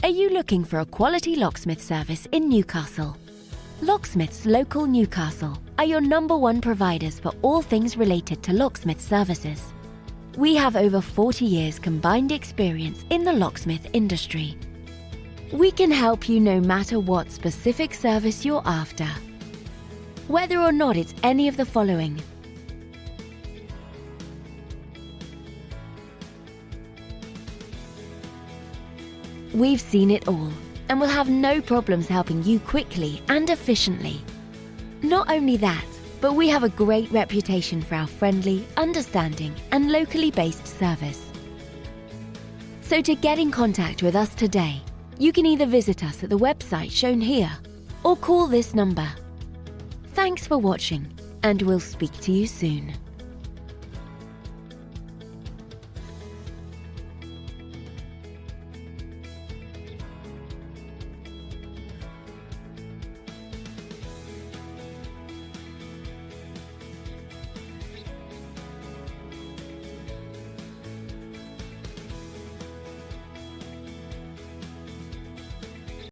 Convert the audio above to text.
Are you looking for a quality locksmith service in Newcastle? Locksmiths Local Newcastle are your #1 providers for all things related to locksmith services. We have over 40 years combined experience in the locksmith industry. We can help you no matter what specific service you're after. Whether or not it's any of the following: we've seen it all and will have no problems helping you quickly and efficiently. Not only that, but we have a great reputation for our friendly, understanding and locally based service. So to get in contact with us today, you can either visit us at the website shown here or call this number. Thanks for watching, and we'll speak to you soon.